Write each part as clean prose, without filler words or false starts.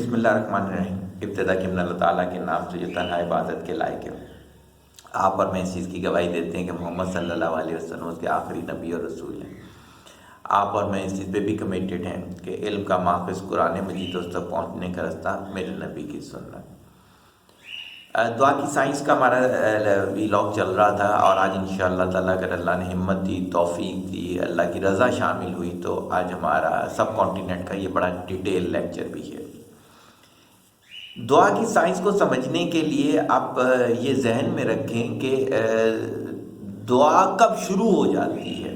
بسم اللہ الرحمن الرحیم. ابتدا کی من اللہ تعالیٰ کے نام سے جو تنہا عبادت کے لائق ہے. آپ اور میں اس چیز کی گواہی دیتے ہیں کہ محمد صلی اللہ علیہ وسلم اس کے آخری نبی اور رسول ہیں. آپ اور میں اس چیز پہ بھی کمیٹڈ ہیں کہ علم کا ماخذ قرآن مجید اس تک پہنچنے کا رستہ میرے نبی کی سنت. دعا کی سائنس کا ہمارا ویلاگ چل رہا تھا، اور آج انشاءاللہ تعالیٰ اگر اللہ نے ہمت دی، توفیق دی، اللہ کی رضا شامل ہوئی تو آج ہمارا سب کانٹیننٹ کا یہ بڑا ڈیٹیل لیکچر بھی ہے. دعا کی سائنس کو سمجھنے کے لیے آپ یہ ذہن میں رکھیں کہ دعا کب شروع ہو جاتی ہے.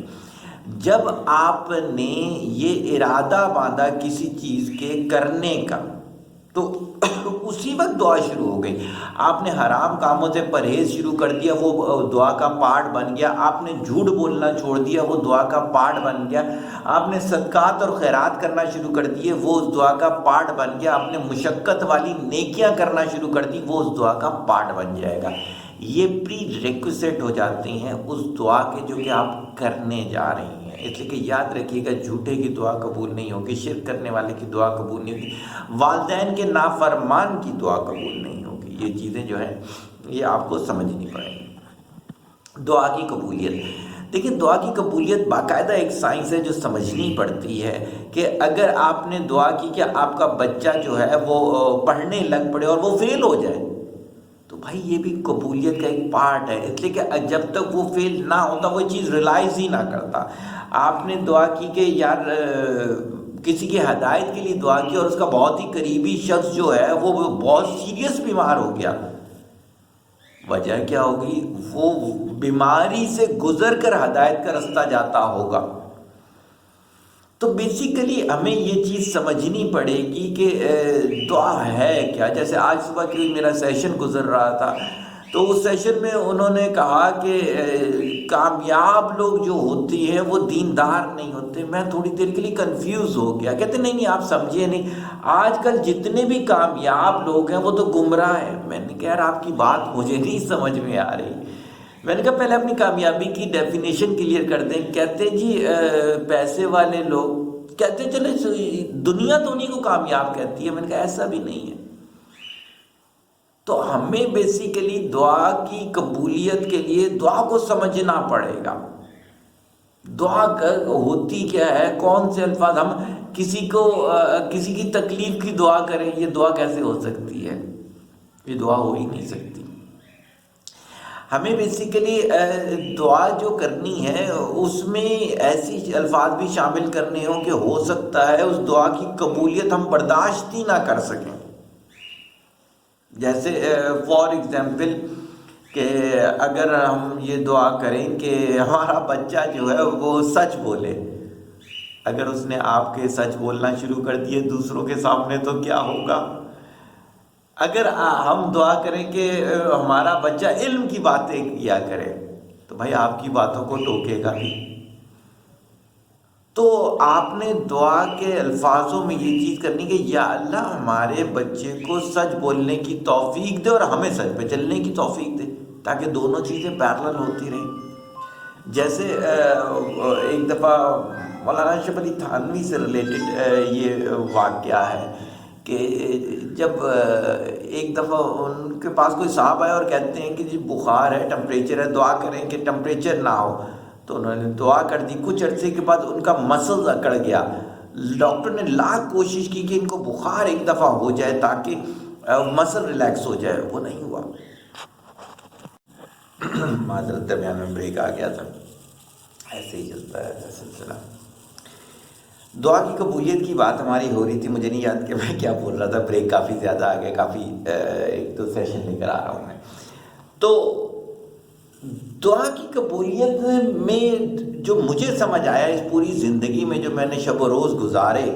جب آپ نے یہ ارادہ باندھا کسی چیز کے کرنے کا تو اسی وقت دعا شروع ہو گئی. آپ نے حرام کاموں سے پرہیز شروع کر دیا، وہ دعا کا پارٹ بن گیا. آپ نے جھوٹ بولنا چھوڑ دیا، وہ دعا کا پارٹ بن گیا. آپ نے صدقات اور خیرات کرنا شروع کر دیے، وہ اس دعا کا پارٹ بن گیا. آپ نے مشقت والی نیکیاں کرنا شروع کر دی، وہ اس دعا کا پارٹ بن جائے گا. یہ پری ریکویسٹ ہو جاتے ہیں اس دعا کے جو کہ آپ کرنے جا رہے ہیں. اس لیے کہ یاد رکھیے گا، جھوٹے کی دعا قبول نہیں ہوگی، شرک کرنے والے کی دعا قبول نہیں ہوگی، والدین کے نافرمان کی دعا قبول نہیں ہوگی. یہ چیزیں جو ہیں یہ آپ کو سمجھنی پڑیں گی. دعا کی قبولیت، دیکھیں دعا کی قبولیت باقاعدہ ایک سائنس ہے جو سمجھنی پڑتی ہے. کہ اگر آپ نے دعا کی کہ آپ کا بچہ جو ہے وہ پڑھنے لگ پڑے اور وہ فیل ہو جائے تو بھائی یہ بھی قبولیت کا ایک پارٹ ہے. اس لیے کہ جب تک وہ فیل نہ ہوتا وہ چیز ریلائز ہی نہ کرتا. آپ نے دعا کی کہ یار کسی کی ہدایت کے لیے دعا کی اور اس کا بہت ہی قریبی شخص جو ہے وہ بہت سیریس بیمار ہو گیا. وجہ کیا ہوگی؟ وہ بیماری سے گزر کر ہدایت کا رستہ جاتا ہوگا. تو بیسیکلی ہمیں یہ چیز سمجھنی پڑے گی کہ دعا ہے کیا. جیسے آج صبح کی میرا سیشن گزر رہا تھا تو اس سیشن میں انہوں نے کہا کہ کامیاب لوگ جو ہوتے ہیں وہ دیندار نہیں ہوتے. میں تھوڑی دیر کے لیے کنفیوز ہو گیا. کہتے نہیں آپ سمجھے نہیں، آج کل جتنے بھی کامیاب لوگ ہیں وہ تو گمراہ ہیں. میں نے کہا یار آپ کی بات مجھے نہیں سمجھ میں آ رہی. میں نے کہا پہلے اپنی کامیابی کی ڈیفینیشن کلیئر کر دیں. کہتے جی پیسے والے لوگ کہتے چلے دنیا تو انہیں کو کامیاب کہتی ہے. میں نے کہا ایسا بھی نہیں ہے. تو ہمیں بیسیکلی دعا کی قبولیت کے لیے دعا کو سمجھنا پڑے گا. دعا ہوتی کیا ہے، کون سے الفاظ، ہم کسی کی تکلیف کی دعا کریں، یہ دعا کیسے ہو سکتی ہے؟ یہ دعا ہو ہی نہیں سکتی. ہمیں بیسیکلی دعا جو کرنی ہے اس میں ایسی الفاظ بھی شامل کرنے ہوں کہ ہو سکتا ہے اس دعا کی قبولیت ہم برداشت ہی نہ کر سکیں. جیسے فار ایگزامپل کہ اگر ہم یہ دعا کریں کہ ہمارا بچہ جو ہے وہ سچ بولے. اگر اس نے آپ کے سچ بولنا شروع کر دیے دوسروں کے سامنے تو کیا ہوگا؟ اگر ہم دعا کریں کہ ہمارا بچہ علم کی باتیں کیا کرے تو بھائی آپ کی باتوں کو ٹوکے گا بھی. تو آپ نے دعا کے الفاظوں میں یہ چیز کرنی کہ یا اللہ ہمارے بچے کو سچ بولنے کی توفیق دے اور ہمیں سچ پہ چلنے کی توفیق دے، تاکہ دونوں چیزیں پیرلل ہوتی رہیں. جیسے ایک دفعہ مولانا اشرف علی تھانوی سے ریلیٹڈ یہ واقعہ ہے کہ جب ایک دفعہ ان کے پاس کوئی صاحب آئے اور کہتے ہیں کہ جی بخار ہے، ٹمپریچر ہے، دعا کریں کہ ٹمپریچر نہ ہو. تو انہوں نے دعا کر دی. کچھ عرصے کے بعد ان کا مسل اکڑ گیا. ڈاکٹر نے لاکھ کوشش کی کہ ان کو بخار ایک دفعہ ہو جائے تاکہ مسل ریلیکس ہو جائے، وہ نہیں ہوا. معذرت درمیان میں بریک آ گیا تھا. ایسے ہی چلتا ہے سلسلہ. دعا کی قبولیت کی بات ہماری ہو رہی تھی، مجھے نہیں یاد کہ میں کیا بول رہا تھا. بریک کافی زیادہ آ گیا، کافی ایک دو سیشن لے کر آ رہا ہوں میں. تو دعا کی قبولیت میں جو مجھے سمجھ آیا اس پوری زندگی میں جو میں نے شب و روز گزارے،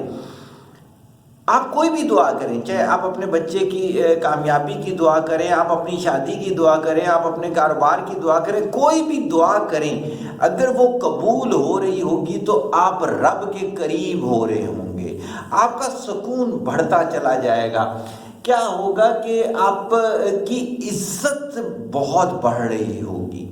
آپ کوئی بھی دعا کریں، چاہے آپ اپنے بچے کی کامیابی کی دعا کریں، آپ اپنی شادی کی دعا کریں، آپ اپنے کاروبار کی دعا کریں، کوئی بھی دعا کریں، اگر وہ قبول ہو رہی ہوگی تو آپ رب کے قریب ہو رہے ہوں گے. آپ کا سکون بڑھتا چلا جائے گا. کیا ہوگا کہ آپ کی عزت بہت بڑھ رہی ہوگی.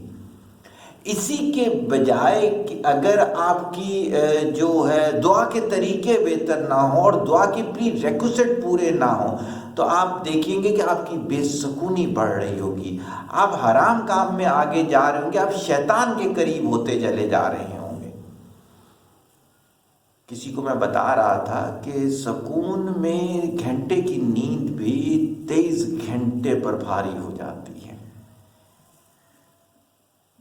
اسی کے بجائے اگر آپ کی جو ہے دعا کے طریقے بہتر نہ ہوں اور دعا کی پری ریکوسٹ پورے نہ ہوں تو آپ دیکھیں گے کہ آپ کی بے سکونی بڑھ رہی ہوگی، آپ حرام کام میں آگے جا رہے ہوں گے، آپ شیطان کے قریب ہوتے چلے جا رہے ہوں گے۔ کسی کو میں بتا رہا تھا کہ سکون میں گھنٹے کی نیند بھی 23 گھنٹے پر بھاری ہو جاتی ہے۔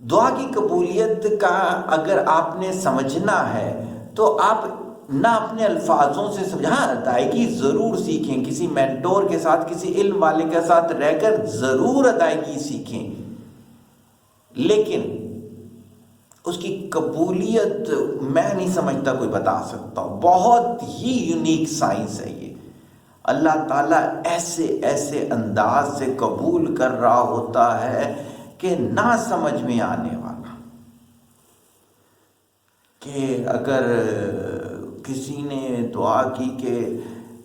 دعا کی قبولیت کا اگر آپ نے سمجھنا ہے تو آپ نہ اپنے الفاظوں سے ہاں ادائیگی ضرور سیکھیں، کسی مینٹور کے ساتھ، کسی علم والے کے ساتھ رہ کر ضرور ادائیگی سیکھیں، لیکن اس کی قبولیت میں نہیں سمجھتا کوئی بتا سکتا، بہت ہی یونیک سائنس ہے یہ۔ اللہ تعالیٰ ایسے ایسے انداز سے قبول کر رہا ہوتا ہے کہ نہ سمجھ میں آنے والا، کہ اگر کسی نے دعا کی کہ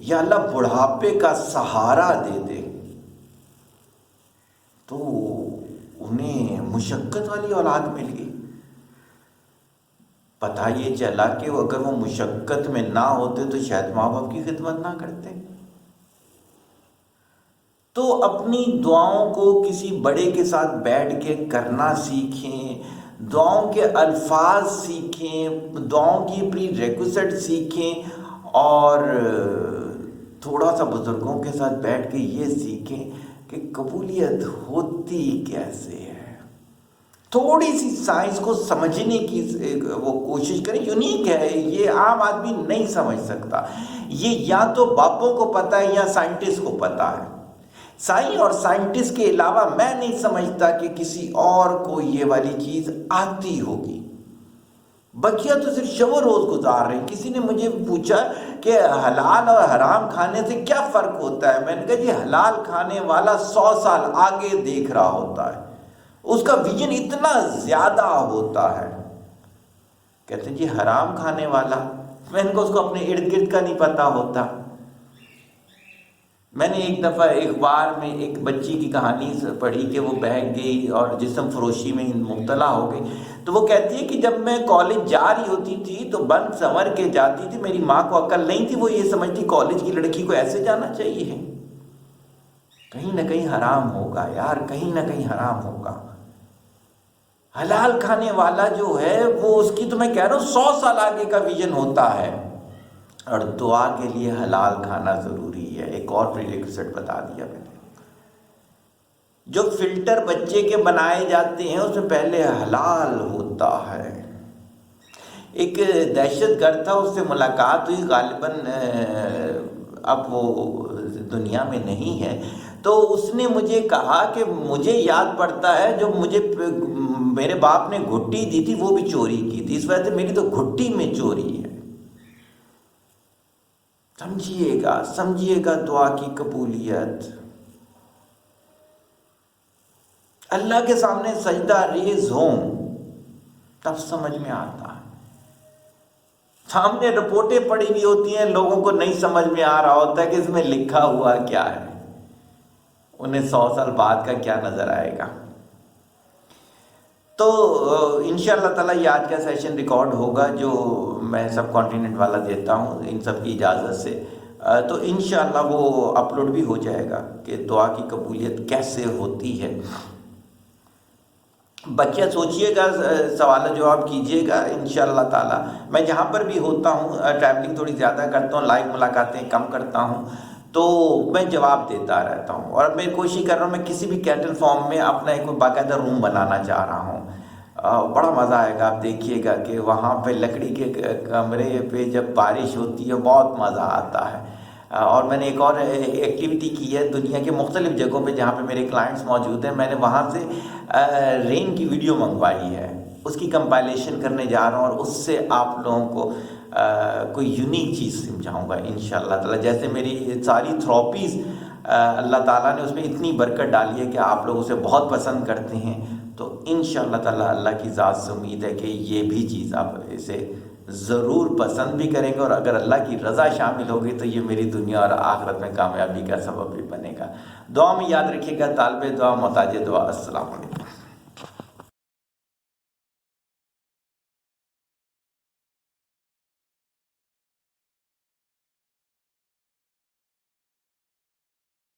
یا اللہ بڑھاپے کا سہارا دے دے تو انہیں مشقت والی اولاد مل گئی۔ پتہ یہ چلا کہ اگر وہ مشقت میں نہ ہوتے تو شاید ماں باپ کی خدمت نہ کرتے۔ تو اپنی دعاؤں کو کسی بڑے کے ساتھ بیٹھ کے کرنا سیکھیں، دعاؤں کے الفاظ سیکھیں، دعاؤں کی پری ریکوسٹ سیکھیں، اور تھوڑا سا بزرگوں کے ساتھ بیٹھ کے یہ سیکھیں کہ قبولیت ہوتی کیسے ہے۔ تھوڑی سی سائنس کو سمجھنے کی وہ کوشش کریں، یونیک ہے یہ، عام آدمی نہیں سمجھ سکتا۔ یہ یا تو باپوں کو پتہ ہے یا سائنٹسٹ کو پتہ ہے۔ سائنس اور سائنٹسٹ کے علاوہ میں نہیں سمجھتا کہ کسی اور کو یہ والی چیز آتی ہوگی۔ بقیہ تو صرف شب و روز گزار رہے ہیں۔ کسی نے مجھے پوچھا کہ حلال اور حرام کھانے سے کیا فرق ہوتا ہے؟ میں نے کہا جی حلال کھانے والا 100 سال آگے دیکھ رہا ہوتا ہے، اس کا ویژن اتنا زیادہ ہوتا ہے۔ کہتے ہیں جی حرام کھانے والا، میں نے کہا اس کو اپنے ارد گرد کا نہیں پتہ ہوتا۔ میں نے ایک دفعہ اخبار میں ایک بچی کی کہانی پڑھی کہ وہ بہہ گئی اور جسم فروشی میں مبتلا ہو گئی، تو وہ کہتی ہے کہ جب میں کالج جا رہی ہوتی تھی تو بند سنور کے جاتی تھی، میری ماں کو عقل نہیں تھی، وہ یہ سمجھتی کالج کی لڑکی کو ایسے جانا چاہیے۔ کہیں نہ کہیں حرام ہوگا یار، کہیں نہ کہیں حرام ہوگا۔ حلال کھانے والا جو ہے وہ اس کی تو میں کہہ رہا ہوں 100 سال آگے کا ویژن ہوتا ہے، اور دعا کے لیے حلال کھانا ضروری ہے۔ ایک اور پری ریکوسٹ بتا دیا میں نے، جو فلٹر بچے کے بنائے جاتے ہیں اس میں پہلے حلال ہوتا ہے۔ ایک دہشت گرد تھا، اس سے ملاقات ہوئی، غالباً اب وہ دنیا میں نہیں ہے، تو اس نے مجھے کہا کہ مجھے یاد پڑتا ہے جو مجھے میرے باپ نے گھٹی دی تھی وہ بھی چوری کی تھی، اس وجہ سے میری تو گھٹی میں چوری ہے۔ سمجھیے گا دعا کی قبولیت۔ اللہ کے سامنے سجدہ ریز ہوں تب سمجھ میں آتا ہے۔ سامنے رپورٹیں پڑی ہوئی ہوتی ہیں، لوگوں کو نہیں سمجھ میں آ رہا ہوتا ہے کہ اس میں لکھا ہوا کیا ہے، انہیں 100 سال بعد کا کیا نظر آئے گا۔ تو انشاءاللہ تعالی یہ آج کا سیشن ریکارڈ ہوگا جو میں سب کانٹیننٹ والا دیتا ہوں ان سب کی اجازت سے، تو انشاءاللہ وہ اپلوڈ بھی ہو جائے گا کہ دعا کی قبولیت کیسے ہوتی ہے۔ بچہ سوچئے گا، سوال جواب کیجئے گا انشاءاللہ تعالی۔ میں جہاں پر بھی ہوتا ہوں، ٹریولنگ تھوڑی زیادہ کرتا ہوں، لائیو ملاقاتیں کم کرتا ہوں، تو میں جواب دیتا رہتا ہوں، اور میں کوشش کر رہا ہوں میں کسی بھی کیٹل فارم میں اپنا ایک باقاعدہ روم بنانا چاہ رہا ہوں۔ بڑا مزہ آئے گا، آپ دیکھیے گا کہ وہاں پہ لکڑی کے کمرے پہ جب بارش ہوتی ہے بہت مزہ آتا ہے۔ اور میں نے ایک اور ایکٹیویٹی کی ہے دنیا کے مختلف جگہوں پہ جہاں پہ میرے کلائنٹس موجود ہیں، میں نے وہاں سے رین کی ویڈیو منگوائی ہے، اس کی کمپائلیشن کرنے جا رہا ہوں، اور اس سے آپ لوگوں کو کوئی یونیک چیز سمجھاؤں گا انشاءاللہ تعالی۔ جیسے میری ساری تھراپیز اللہ تعالیٰ نے اس میں اتنی برکت ڈالی ہے کہ آپ لوگ اسے بہت پسند کرتے ہیں، تو انشاءاللہ تعالی اللہ کی ذات سے امید ہے کہ یہ بھی چیز آپ اسے ضرور پسند بھی کریں گے، اور اگر اللہ کی رضا شامل ہوگی تو یہ میری دنیا اور آخرت میں کامیابی کا سبب بھی بنے گا۔ دعا میں یاد رکھیے گا، طالب دعا محتاج دعا۔ السلام علیکم۔